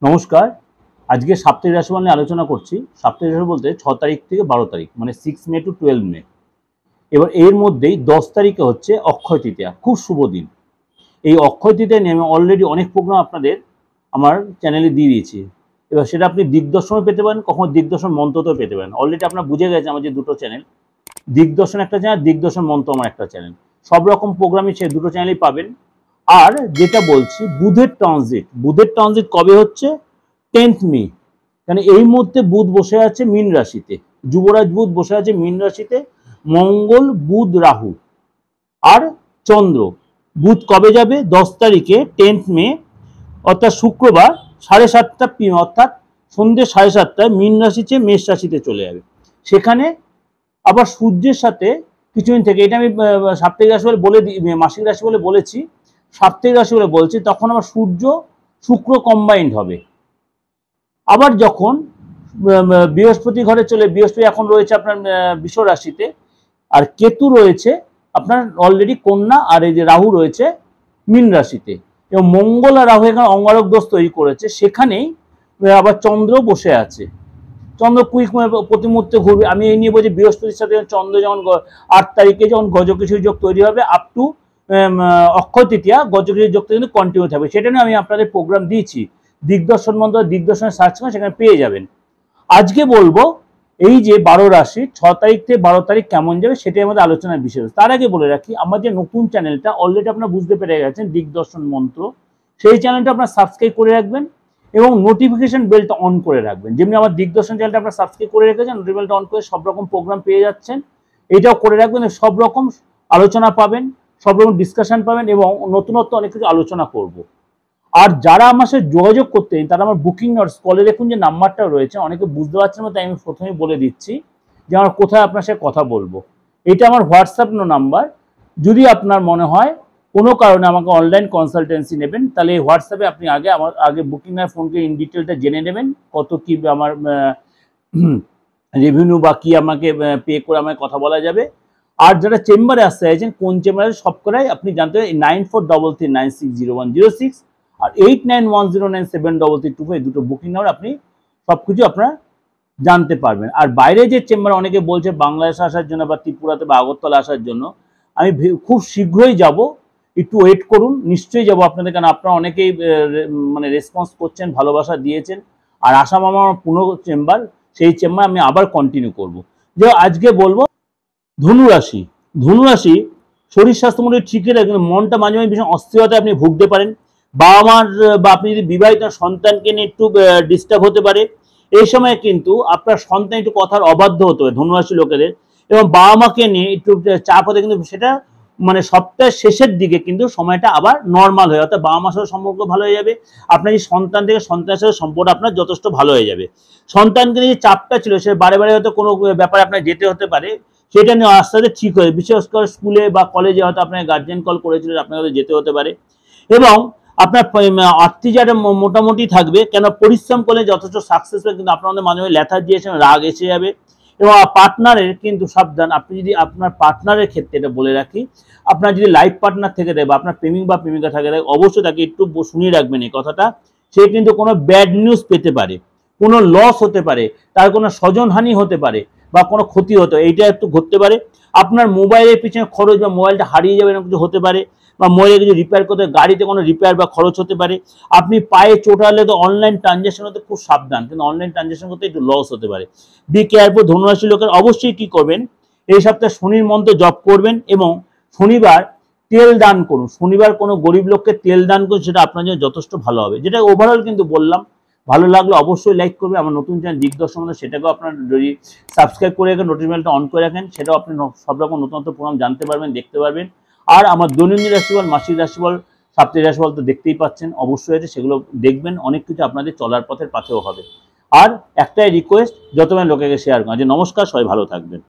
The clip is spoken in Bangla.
নমস্কার। আজকে সাপ্তাহিক রাশিফল নিয়ে আলোচনা করছি। সাপ্তাহিক রাশি বলতে 6 তারিখ থেকে 12 তারিখ মানে 6 মে টু 12 মে। এবার এর মধ্যেই 10 তারিখে হচ্ছে অক্ষয় তৃতীয়া, খুব শুভ দিন। এই অক্ষয় তৃতীয়া নিয়ে আমি অলরেডি অনেক প্রোগ্রাম আপনাদের আমার চ্যানেলে দিয়ে দিয়েছি। এবার সেটা আপনি দিগদর্শনও পেতে পারেন, কখনো দিগদর্শন মন্ত্রতেও পেতে পারেন। অলরেডি আপনারা বুঝে গেছেন আমার যে দুটো চ্যানেল, দিগদর্শন একটা চ্যানেল, দিগদর্শন মন্ত্র আমার একটা চ্যানেল। সব রকম প্রোগ্রামই সে দুটো চ্যানেলেই পাবেন। আর যেটা বলছি, বুধের ট্রানজিট কবে হচ্ছে? 10th মে। কারণ এই মুহূর্তে বুধ বসে আছে মীন রাশিতে, যুবরাজ বুধ বসে আছে মীন রাশিতে। মঙ্গল, বুধ, রাহু আর চন্দ্র। বুধ কবে যাবে? 10 তারিখে 10th মে, অর্থাৎ শুক্রবার 7:30 PM, অর্থাৎ সন্ধ্যে 7:30টায় মীন রাশি চেয়ে মেষ রাশিতে চলে যাবে। সেখানে আবার সূর্যের সাথে কিছুদিন থেকে, এটা আমি সাপ্তাহিক রাশি বলে মাসিক রাশি বলে বলেছি, সাপ্তাহিক রাশি বলে বলছি, তখন আবার সূর্য শুক্র কম্বাইন্ড হবে। আবার যখন বৃহস্পতি ঘরে বৃহস্পতি এখন রয়েছে আপনার বৃষ রাশিতে, আর কেতু রয়েছে আপনার অলরেডি কন্যা, আর এই যে রাহু রয়েছে মীন রাশিতে, এবং মঙ্গল আর রাহু এখানে অঙ্গারক দোষ তৈরি করেছে। সেখানেই আবার চন্দ্র বসে আছে। চন্দ্র কুইক প্রতি মুহূর্তে ঘুরবে। আমি এই নিয়ে বলছি, বৃহস্পতির সাথে চন্দ্র যেমন 8 তারিখে যখন গজকেশরী যোগ তৈরি হবে, আপ টু অক্ষয় তৃতীয়া গজকেশরী যোগটা কিন্তু কন্টিনিউ থাকবে। সেটা নিয়ে আমি আপনাদের প্রোগ্রাম দিয়েছি, দিগদর্শন মন্ত্র, দিগদর্শনে সার্চ করেন, সেখানে পেয়ে যাবেন। আজকে বলবো এই যে 12 রাশি 6 তারিখ থেকে 12 তারিখ কেমন যাবে, সেটাই আমাদের আলোচনার বিষয়। তার আগে বলে রাখি, আমার যে নতুন চ্যানেলটা অলরেডি আপনারা বুঝতে পেরে গেছেন, দিগদর্শন মন্ত্র, সেই চ্যানেলটা আপনারা সাবস্ক্রাইব করে রাখবেন এবং নোটিফিকেশন বেলটা অন করে রাখবেন। যেমনি আমার দিগদর্শন চ্যানেলটা আপনারা সাবস্ক্রাইব করে রেখেছেন, নোটিফিকেশন বেলটা অন করে সব রকম প্রোগ্রাম পেয়ে যাচ্ছেন। এটাও করে রাখবেন, সব রকম আলোচনা পাবেন, সব রকম ডিসকাশন পাবেন এবং নতুনত্ব অনেক কিছু আলোচনা করব। আর যারা আমার সাথে যোগাযোগ করতে তারা আমার বুকিং নোটস কলে দেখুন যে নাম্বারটা রয়েছে, অনেকে বুঝতে পারছেন না, তাই আমি প্রথমেই বলে দিচ্ছি যে আমার কোথায় আপনার সাথে কথা বলবো। এটা আমার হোয়াটসঅ্যাপ নাম্বার। যদি আপনার মনে হয় কোনো কারণে আমাকে অনলাইন কনসালটেন্সি নেবেন, তাহলে এই হোয়াটসঅ্যাপে আপনি আগে বুকিং আর ফোনকে ইন ডিটেলটা জেনে নেবেন, কত কি আমার রেভিনিউ বা কি আমাকে পে করে আমাকে কথা বলা যাবে। আর যারা চেম্বারে আসতে চাইছেন, কোন চেম্বারে, সব করাই আপনি জানতে পারেন 9433960106 আর 8910973325, এই দুটো বুকিং নাম্বার, আপনি সবকিছু আপনারা জানতে পারবেন। আর বাইরে যে চেম্বার অনেকে বলছে বাংলাদেশ আসার জন্য বা ত্রিপুরাতে বা আগরতলা আসার জন্য, আমি খুব শীঘ্রই যাব, একটু ওয়েট করুন, নিশ্চয়ই যাব আপনাদের, কারণ আপনারা অনেকেই মানে রেসপন্স করছেন, ভালোবাসা দিয়েছেন। আর আসাম আমার পুরো চেম্বার, সেই চেম্বার আমি আবার কন্টিনিউ করব। যে আজকে বলবো ধনুরাশি। ধনুরাশি শরীর স্বাস্থ্য মোটামুটি ঠিকই থাকে, কিন্তু মনটা মাঝে মাঝে ভীষণ অস্থিরতায় আপনি ভুগতে পারেন। বাবা মার বা আপনি যদি বিবাহিত সন্তানকে নিয়ে একটু ডিস্টার্ব হতে পারে। এই সময় কিন্তু আপনার সন্তান একটু কথার অবাধ্য হতে পারে ধনুরাশি লোকেদের, এবং বাবা মাকে নিয়ে একটু চাপ হতে, কিন্তু সেটা মানে সপ্তাহের শেষের দিকে কিন্তু সময়টা আবার নর্মাল হয়ে, অর্থাৎ বাবা মার সাথে সম্পর্ক ভালো হয়ে যাবে। আপনার যে সন্তান থেকে সন্তানের সাথে সম্পর্ক আপনার যথেষ্ট ভালো হয়ে যাবে। সন্তানকে নিয়ে যে চাপটা ছিল, সে বারে বারে হয়তো কোনো ব্যাপারে আপনার যেতে হতে পারে, সেটা নিয়ে আস্তে আস্তে ঠিক হয়ে, বিশেষ করে স্কুলে বা কলেজে হয়তো আপনার গার্জেন কল করেছিল, আপনাকে হয়তো যেতে হতে পারে। এবং আপনার আত্মীয় যারা মোটামুটি থাকবে, কেন পরিশ্রম করলে যথেষ্ট সাকসেস হবে, কিন্তু আপনার মাঝে মাঝে লেথার্জি এসে রাগ এসে যাবে। এবং পার্টনারের কিন্তু সাবধান, আপনি যদি আপনার পার্টনারের ক্ষেত্রে এটা বলে রাখি, আপনার যদি লাইফ পার্টনার থেকে দেয় বা আপনার প্রেমিক বা প্রেমিকা থাকে, অবশ্যই তাকে একটু শুনিয়ে রাখবেন এই কথাটা। সে কিন্তু কোনো ব্যাড নিউজ পেতে পারে, কোনো লস হতে পারে, তার কোনো স্বজনহানি হতে পারে বা কোনো ক্ষতি হতে পারে, এইটা একটু ঘটতে পারে। আপনার মোবাইলের পিছনে খরচ বা মোবাইলটা হারিয়ে যাবে, এরকম কিছু হতে পারে, বা মোবাইলে কিছু রিপেয়ার করতে, গাড়িতে কোনো রিপেয়ার বা খরচ হতে পারে। আপনি পায়ে চোট হলে তো অনলাইন ট্রানজ্যাকশন হতে খুব সাবধান, কিন্তু অনলাইন ট্রানজ্যাকশন করতে একটু লস হতে পারে। Be careful. ধনুরাশি লোকের অবশ্যই কি করবেন, এই সপ্তাহে শনির মন্ত্র জপ করবেন এবং শনিবার তেল দান করুন। শনিবার কোনো গরিব লোককে তেল দান করুন, সেটা আপনার জন্য যথেষ্ট ভালো হবে। যেটা ওভারঅল কিন্তু বললাম, ভালো লাগলে অবশ্যই লাইক করবে। আমার নতুন চ্যানেল দিগদর্শন, সেটাকেও আপনার যদি সাবস্ক্রাইব করে রাখেন, নোটিফিকেশনটা অন করে রাখেন, সেটাও আপনি সব রকম নতুনত্ব প্রোগ্রাম জানতে পারবেন, দেখতে পারবেন। আর আমার দৈনন্দিন রাশিফল, মাসিক রাশিফল, সাপ্তাহিক রাশিফল তো দেখতেই পাচ্ছেন, অবশ্যই আছে, সেগুলো দেখবেন। অনেক কিছু আপনাদের চলার পথের পাথেও হবে। আর একটাই রিকোয়েস্ট, যত লোকেকে শেয়ার করেন। নমস্কার, সবাই ভালো থাকবেন।